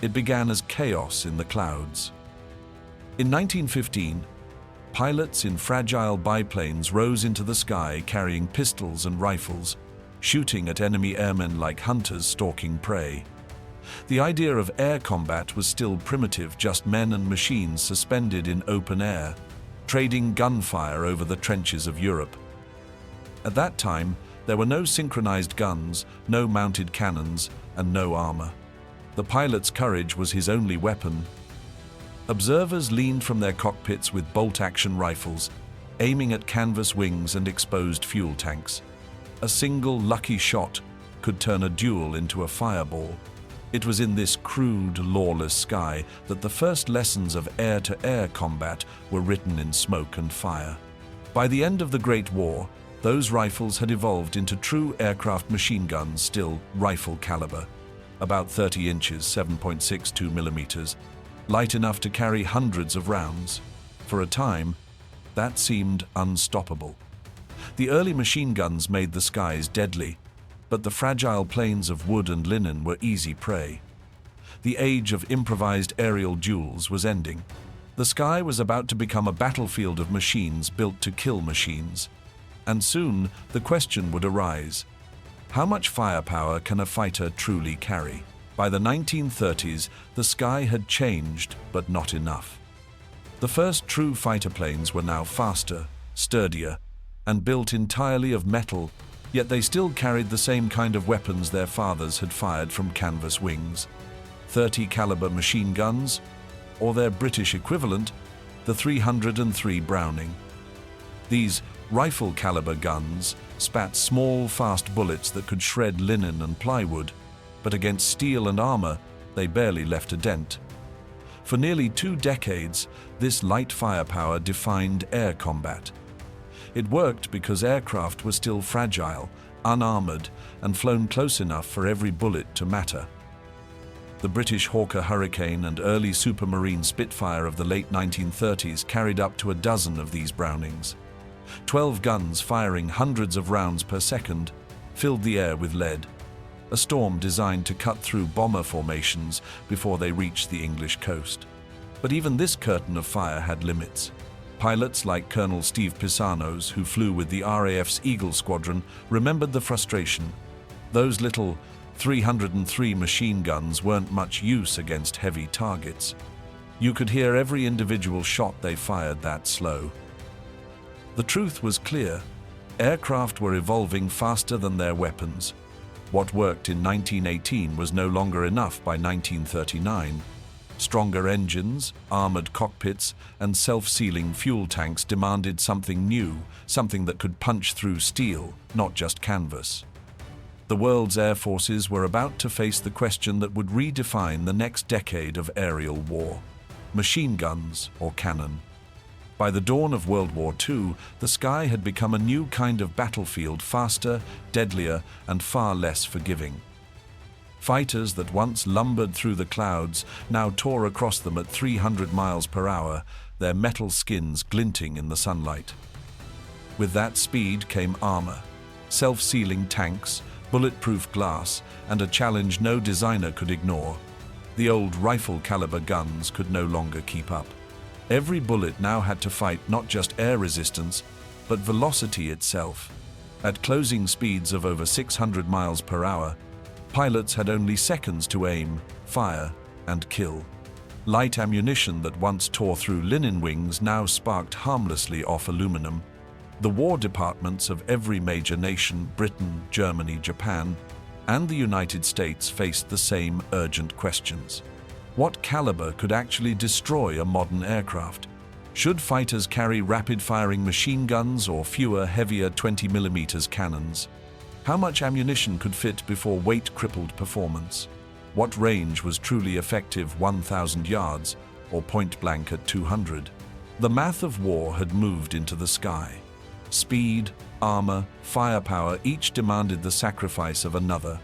It began as chaos in the clouds. In 1915, pilots in fragile biplanes rose into the sky carrying pistols and rifles, shooting at enemy airmen like hunters stalking prey. The idea of air combat was still primitive, just men and machines suspended in open air, trading gunfire over the trenches of Europe. At that time, there were no synchronized guns, no mounted cannons, and no armor. The pilot's courage was his only weapon. Observers leaned from their cockpits with bolt-action rifles, aiming at canvas wings and exposed fuel tanks. A single lucky shot could turn a duel into a fireball. It was in this crude, lawless sky that the first lessons of air-to-air combat were written in smoke and fire. By the end of the Great War, those rifles had evolved into true aircraft machine guns, still rifle caliber, about 30 inches, 7.62 millimeters, light enough to carry hundreds of rounds. For a time, that seemed unstoppable. The early machine guns made the skies deadly, but the fragile planes of wood and linen were easy prey. The age of improvised aerial duels was ending. The sky was about to become a battlefield of machines built to kill machines. And soon, the question would arise: how much firepower can a fighter truly carry? By the 1930s, the sky had changed, but not enough. The first true fighter planes were now faster, sturdier, and built entirely of metal, yet they still carried the same kind of weapons their fathers had fired from canvas wings: 30 caliber machine guns, or their British equivalent, the 303 Browning. These rifle caliber guns spat small, fast bullets that could shred linen and plywood, but against steel and armor, they barely left a dent. For nearly 2 decades, this light firepower defined air combat. It worked because aircraft were still fragile, unarmored, and flown close enough for every bullet to matter. The British Hawker Hurricane and early Supermarine Spitfire of the late 1930s carried up to a dozen of these Brownings. 12 guns firing hundreds of rounds per second filled the air with lead, a storm designed to cut through bomber formations before they reached the English coast. But even this curtain of fire had limits. Pilots like Colonel Steve Pisanos, who flew with the RAF's Eagle Squadron, remembered the frustration. Those little 303 machine guns weren't much use against heavy targets. You could hear every individual shot they fired that slow. The truth was clear: aircraft were evolving faster than their weapons. What worked in 1918 was no longer enough by 1939. Stronger engines, armored cockpits, and self-sealing fuel tanks demanded something new, something that could punch through steel, not just canvas. The world's air forces were about to face the question that would redefine the next decade of aerial war: machine guns or cannon. By the dawn of World War II, the sky had become a new kind of battlefield, faster, deadlier, and far less forgiving. Fighters that once lumbered through the clouds now tore across them at 300 miles per hour, their metal skins glinting in the sunlight. With that speed came armor, self-sealing tanks, bulletproof glass, and a challenge no designer could ignore. The old rifle-caliber guns could no longer keep up. Every bullet now had to fight not just air resistance, but velocity itself. At closing speeds of over 600 miles per hour, pilots had only seconds to aim, fire, and kill. Light ammunition that once tore through linen wings now sparked harmlessly off aluminum. The war departments of every major nation, Britain, Germany, Japan, and the United States, faced the same urgent questions. What caliber could actually destroy a modern aircraft? Should fighters carry rapid-firing machine guns or fewer, heavier 20mm cannons? How much ammunition could fit before weight-crippled performance? What range was truly effective, 1,000 yards, or point-blank at 200? The math of war had moved into the sky. Speed, armor, firepower each demanded the sacrifice of another.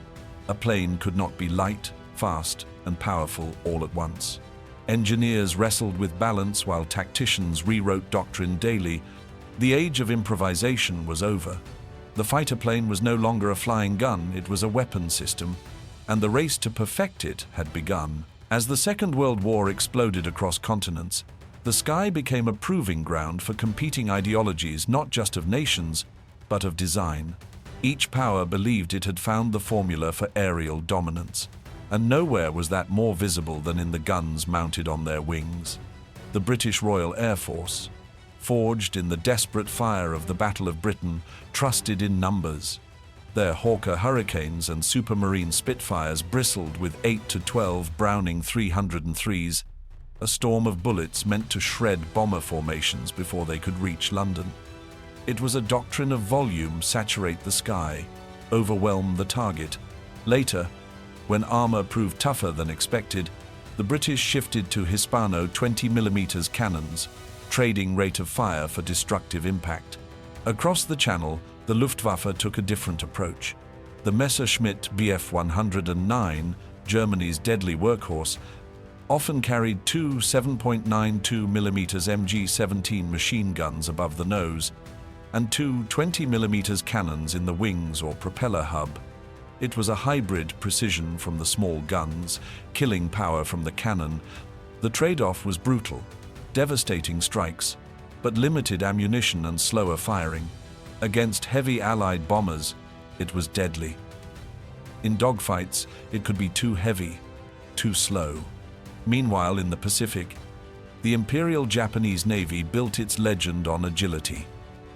A plane could not be light, fast, and powerful all at once. Engineers wrestled with balance while tacticians rewrote doctrine daily. The age of improvisation was over. The fighter plane was no longer a flying gun, it was a weapon system, and the race to perfect it had begun. As the Second World War exploded across continents, the sky became a proving ground for competing ideologies not just of nations, but of design. Each power believed it had found the formula for aerial dominance, and nowhere was that more visible than in the guns mounted on their wings. The British Royal Air Force, forged in the desperate fire of the Battle of Britain, trusted in numbers. Their Hawker Hurricanes and Supermarine Spitfires bristled with 8 to 12 Browning 303s, a storm of bullets meant to shred bomber formations before they could reach London. It was a doctrine of volume: saturate the sky, overwhelm the target. Later, when armor proved tougher than expected, the British shifted to Hispano 20mm cannons, trading rate of fire for destructive impact. Across the Channel, the Luftwaffe took a different approach. The Messerschmitt Bf 109, Germany's deadly workhorse, often carried two 7.92mm MG-17 machine guns above the nose and two 20mm cannons in the wings or propeller hub. It was a hybrid: precision from the small guns, killing power from the cannon. The trade-off was brutal: devastating strikes, but limited ammunition and slower firing. Against heavy Allied bombers, it was deadly. In dogfights, it could be too heavy, too slow. Meanwhile, in the Pacific, the Imperial Japanese Navy built its legend on agility.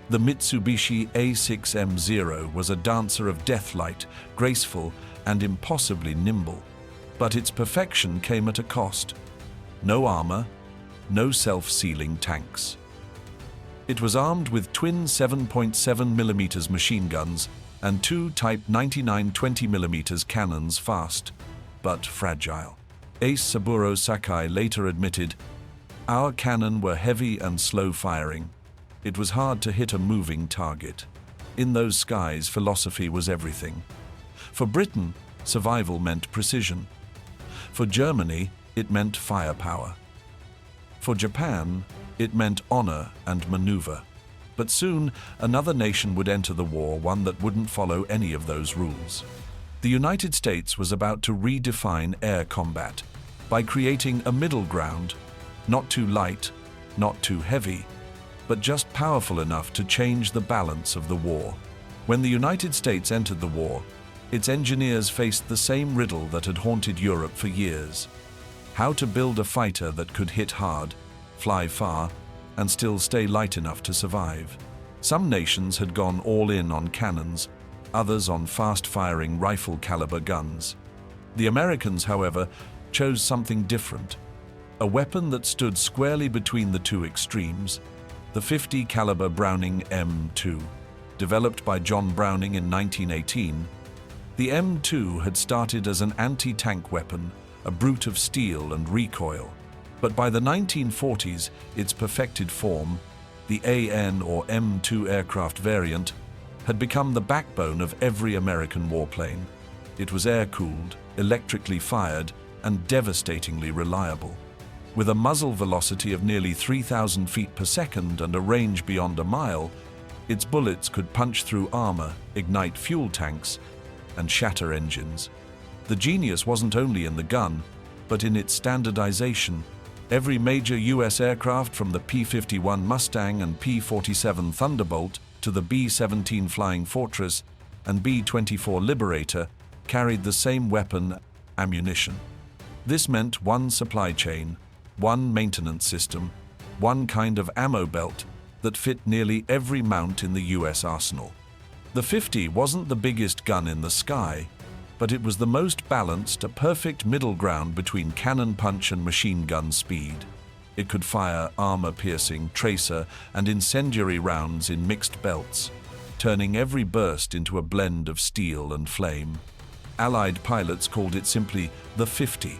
The Mitsubishi A6M0 was a dancer of deathlight, graceful and impossibly nimble. But its perfection came at a cost. No armor, no self-sealing tanks. It was armed with twin 7.7mm machine guns and two Type 99 20mm cannons, fast but fragile. Ace Saburo Sakai later admitted, "Our cannon were heavy and slow-firing. It was hard to hit a moving target. In those skies, philosophy was everything." For Britain, survival meant precision. For Germany, it meant firepower. For Japan, it meant honor and maneuver. But soon, another nation would enter the war, one that wouldn't follow any of those rules. The United States was about to redefine air combat by creating a middle ground, not too light, not too heavy, but just powerful enough to change the balance of the war. When the United States entered the war, its engineers faced the same riddle that had haunted Europe for years: how to build a fighter that could hit hard, fly far, and still stay light enough to survive. Some nations had gone all in on cannons, others on fast-firing rifle-caliber guns. The Americans, however, chose something different, a weapon that stood squarely between the two extremes: the .50 caliber Browning M2. Developed by John Browning in 1918, the M2 had started as an anti-tank weapon, a brute of steel and recoil. But by the 1940s, its perfected form, the AN or M2 aircraft variant, had become the backbone of every American warplane. It was air-cooled, electrically fired, and devastatingly reliable. With a muzzle velocity of nearly 3,000 feet per second and a range beyond a mile, its bullets could punch through armor, ignite fuel tanks, and shatter engines. The genius wasn't only in the gun, but in its standardization. Every major U.S. aircraft, from the P-51 Mustang and P-47 Thunderbolt to the B-17 Flying Fortress and B-24 Liberator, carried the same weapon: ammunition. This meant one supply chain, one maintenance system, one kind of ammo belt that fit nearly every mount in the U.S. arsenal. The .50 wasn't the biggest gun in the sky, but it was the most balanced, a perfect middle ground between cannon punch and machine gun speed. It could fire armor-piercing, tracer, and incendiary rounds in mixed belts, turning every burst into a blend of steel and flame. Allied pilots called it simply the .50,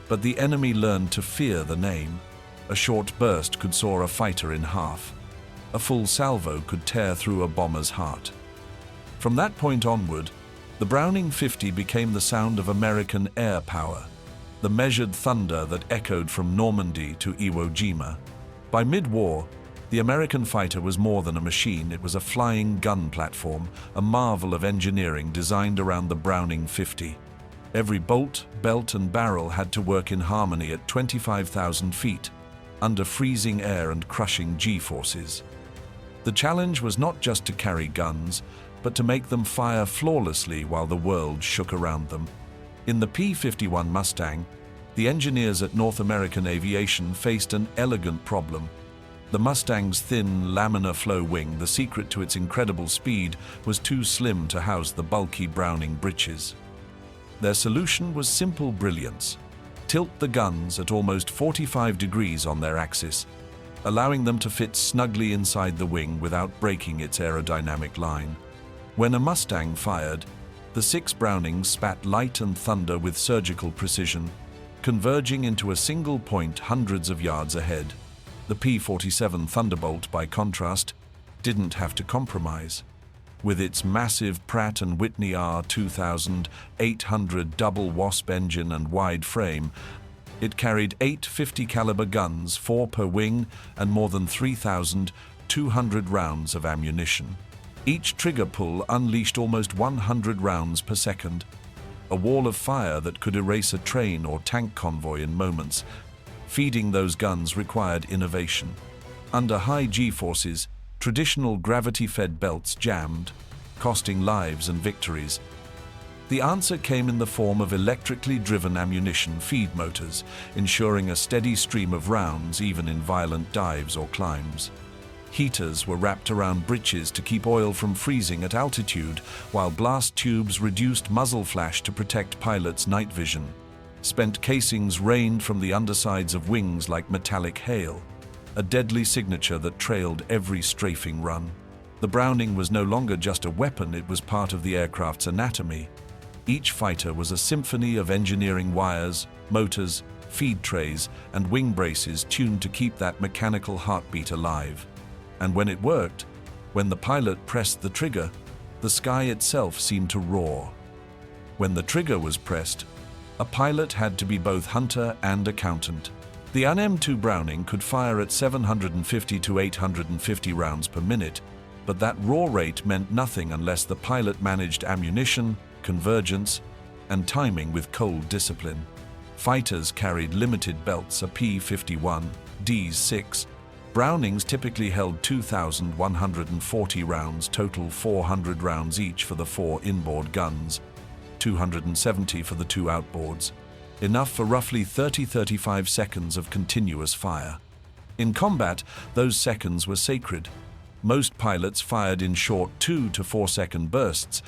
but the enemy learned to fear the name. A short burst could saw a fighter in half. A full salvo could tear through a bomber's heart. From that point onward, the Browning .50 became the sound of American air power, the measured thunder that echoed from Normandy to Iwo Jima. By mid-war, the American fighter was more than a machine. It was a flying gun platform, a marvel of engineering designed around the Browning .50. Every bolt, belt, and barrel had to work in harmony at 25,000 feet, under freezing air and crushing G-forces. The challenge was not just to carry guns, but to make them fire flawlessly while the world shook around them. In the P-51 Mustang, the engineers at North American Aviation faced an elegant problem. The Mustang's thin, laminar flow wing, the secret to its incredible speed, was too slim to house the bulky Browning breeches. Their solution was simple brilliance. Tilt the guns at almost 45 degrees on their axis, allowing them to fit snugly inside the wing without breaking its aerodynamic line. When a Mustang fired, the 6 Brownings spat light and thunder with surgical precision, converging into a single point hundreds of yards ahead. The P-47 Thunderbolt, by contrast, didn't have to compromise. With its massive Pratt & Whitney R2800 double Wasp engine and wide frame, it carried 8 50 caliber guns, 4 per wing, and more than 3,200 rounds of ammunition. Each trigger pull unleashed almost 100 rounds per second, a wall of fire that could erase a train or tank convoy in moments. Feeding those guns required innovation. Under high G-forces, traditional gravity-fed belts jammed, costing lives and victories. The answer came in the form of electrically driven ammunition feed motors, ensuring a steady stream of rounds even in violent dives or climbs. Heaters were wrapped around breeches to keep oil from freezing at altitude, while blast tubes reduced muzzle flash to protect pilots' night vision. Spent casings rained from the undersides of wings like metallic hail, a deadly signature that trailed every strafing run. The Browning was no longer just a weapon, it was part of the aircraft's anatomy. Each fighter was a symphony of engineering wires, motors, feed trays, and wing braces tuned to keep that mechanical heartbeat alive. And when it worked, when the pilot pressed the trigger, the sky itself seemed to roar. When the trigger was pressed, a pilot had to be both hunter and accountant. The M2 Browning could fire at 750 to 850 rounds per minute, but that raw rate meant nothing unless the pilot managed ammunition, convergence, and timing with cold discipline. Fighters carried limited belts, a P-51, D-6. Brownings typically held 2,140 rounds, total 400 rounds each for the 4 inboard guns, 270 for the 2 outboards, enough for roughly 30-35 seconds of continuous fire. In combat, those seconds were sacred. Most pilots fired in short 2 to 4 second bursts,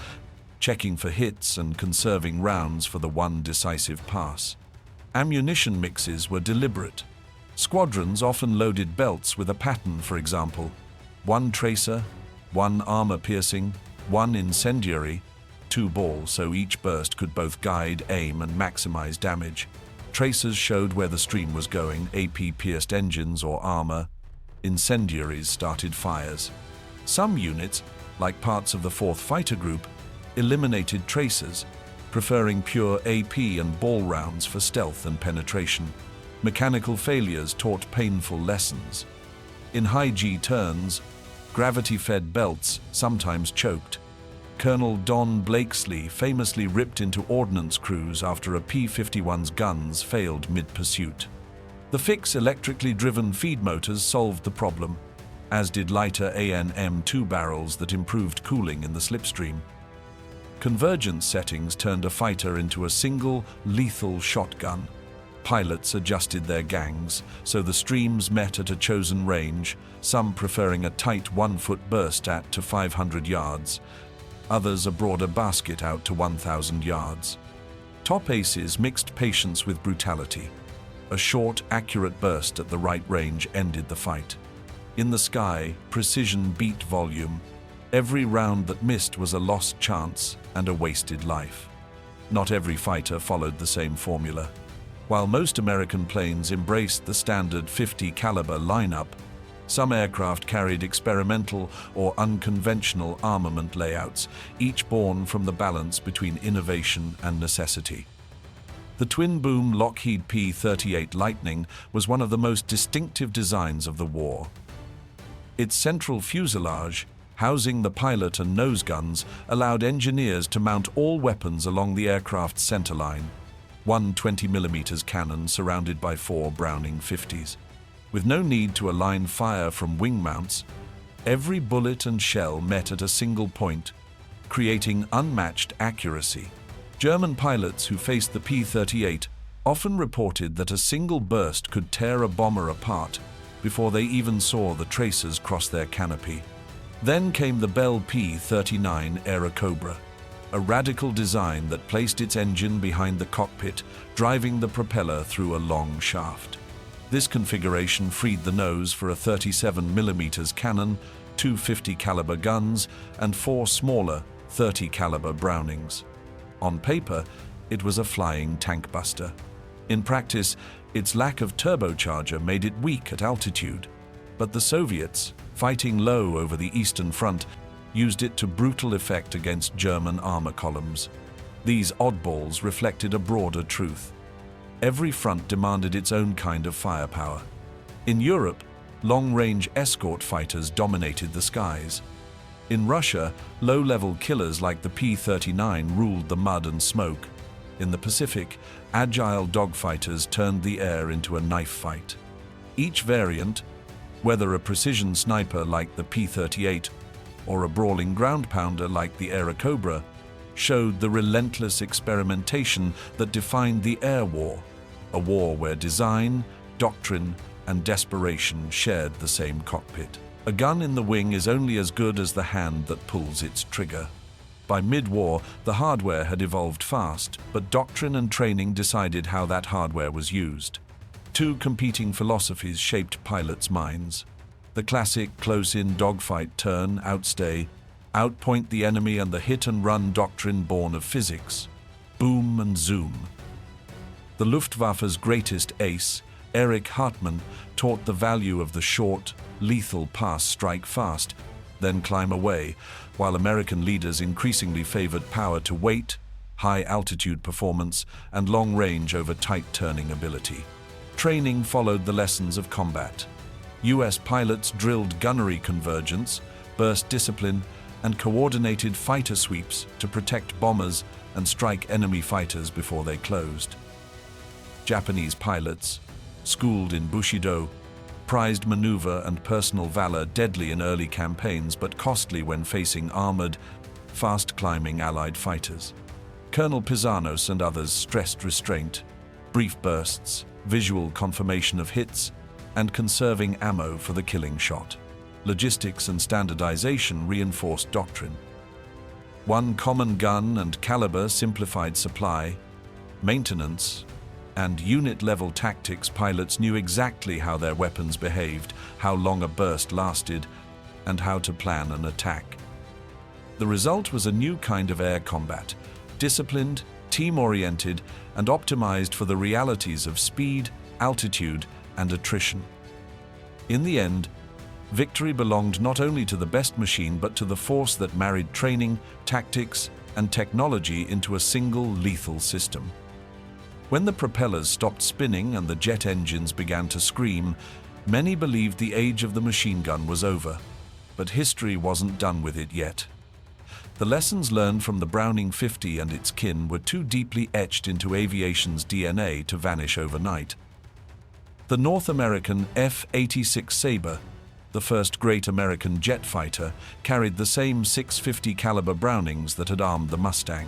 checking for hits and conserving rounds for the one decisive pass. Ammunition mixes were deliberate. Squadrons often loaded belts with a pattern, for example, 1 tracer, 1 armor-piercing, 1 incendiary, 2 balls, so each burst could both guide, aim, and maximize damage. Tracers showed where the stream was going, AP-pierced engines or armor. Incendiaries started fires. Some units, like parts of the 4th Fighter Group, eliminated tracers, preferring pure AP and ball rounds for stealth and penetration. Mechanical failures taught painful lessons. In high G turns, gravity-fed belts sometimes choked. Colonel Don Blakesley famously ripped into ordnance crews after a P-51's guns failed mid-pursuit. The fix electrically driven feed motors solved the problem, as did lighter AN-M2 barrels that improved cooling in the slipstream. Convergence settings turned a fighter into a single, lethal shotgun. Pilots adjusted their gangs, so the streams met at a chosen range, some preferring a tight 1-foot burst at to 500 yards, others a broader basket out to 1,000 yards. Top aces mixed patience with brutality. A short, accurate burst at the right range ended the fight. In the sky, precision beat volume. Every round that missed was a lost chance and a wasted life. Not every fighter followed the same formula. While most American planes embraced the standard 50 caliber lineup, some aircraft carried experimental or unconventional armament layouts, each born from the balance between innovation and necessity. The twin-boom Lockheed P-38 Lightning was one of the most distinctive designs of the war. Its central fuselage, Housing the pilot and nose guns allowed engineers to mount all weapons along the aircraft's centerline. One 20mm cannon surrounded by 4 Browning 50s. With no need to align fire from wing mounts, every bullet and shell met at a single point, creating unmatched accuracy. German pilots who faced the P-38 often reported that a single burst could tear a bomber apart before they even saw the tracers cross their canopy. Then came the Bell P-39 Airacobra, a radical design that placed its engine behind the cockpit, driving the propeller through a long shaft. This configuration freed the nose for a 37mm cannon, 2 50 caliber guns, and 4 smaller 30 caliber Brownings. On paper, it was a flying tank buster. In practice, its lack of turbocharger made it weak at altitude, but the Soviets, fighting low over the Eastern Front, used it to brutal effect against German armor columns. These oddballs reflected a broader truth. Every front demanded its own kind of firepower. In Europe, long-range escort fighters dominated the skies. In Russia, low-level killers like the P-39 ruled the mud and smoke. In the Pacific, agile dogfighters turned the air into a knife fight. Each variant, whether a precision sniper like the P-38 or a brawling ground pounder like the Airacobra, showed the relentless experimentation that defined the air war, a war where design, doctrine, and desperation shared the same cockpit. A gun in the wing is only as good as the hand that pulls its trigger. By mid-war, the hardware had evolved fast, but doctrine and training decided how that hardware was used. 2 competing philosophies shaped pilots' minds. The classic close-in dogfight turn, outstay, outpoint the enemy, and the hit-and-run doctrine born of physics. Boom and zoom. The Luftwaffe's greatest ace, Erich Hartmann, taught the value of the short, lethal pass, strike fast, then climb away, while American leaders increasingly favored power to weight, high-altitude performance, and long range over tight turning ability. Training followed the lessons of combat. US pilots drilled gunnery convergence, burst discipline, and coordinated fighter sweeps to protect bombers and strike enemy fighters before they closed. Japanese pilots, schooled in Bushido, prized maneuver and personal valor, deadly in early campaigns but costly when facing armored, fast-climbing Allied fighters. Colonel Pisanos and others stressed restraint, brief bursts, visual confirmation of hits, and conserving ammo for the killing shot. Logistics and standardization reinforced doctrine. One common gun and caliber simplified supply, maintenance, and unit-level tactics. Pilots knew exactly how their weapons behaved, how long a burst lasted, and how to plan an attack. The result was a new kind of air combat, disciplined, team-oriented, and optimized for the realities of speed, altitude, and attrition. In the end, victory belonged not only to the best machine but to the force that married training, tactics, and technology into a single lethal system. When the propellers stopped spinning and the jet engines began to scream, many believed the age of the machine gun was over. But history wasn't done with it yet. The lessons learned from the Browning 50 and its kin were too deeply etched into aviation's DNA to vanish overnight. The North American F-86 Sabre, the first great American jet fighter, carried the same 650 caliber Brownings that had armed the Mustang.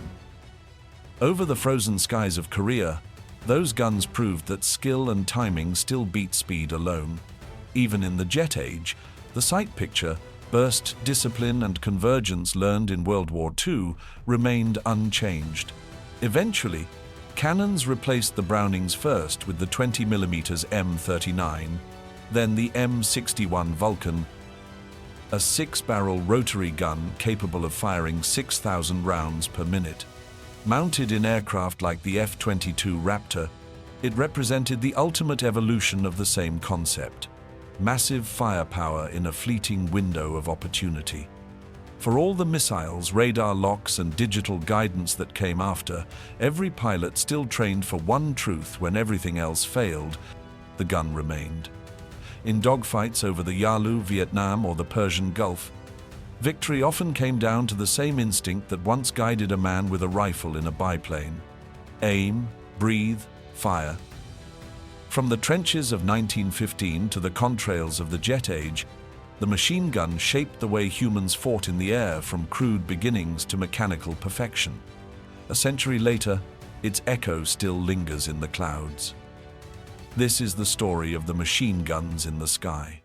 Over the frozen skies of Korea, those guns proved that skill and timing still beat speed alone. Even in the jet age, the sight picture, burst, discipline, and convergence learned in World War II remained unchanged. Eventually, cannons replaced the Brownings first with the 20mm M39, then the M61 Vulcan, a 6-barrel rotary gun capable of firing 6,000 rounds per minute. Mounted in aircraft like the F-22 Raptor, it represented the ultimate evolution of the same concept: massive firepower in a fleeting window of opportunity. For all the missiles, radar locks, and digital guidance that came after, every pilot still trained for one truth: when everything else failed, the gun remained. In dogfights over the Yalu, Vietnam, or the Persian Gulf, Victory often came down to the same instinct that once guided a man with a rifle in a biplane. Aim, breathe, fire. From the trenches of 1915 to the contrails of the jet age, the machine gun shaped the way humans fought in the air, from crude beginnings to mechanical perfection. A century later, its echo still lingers in the clouds. This is the story of the machine guns in the sky.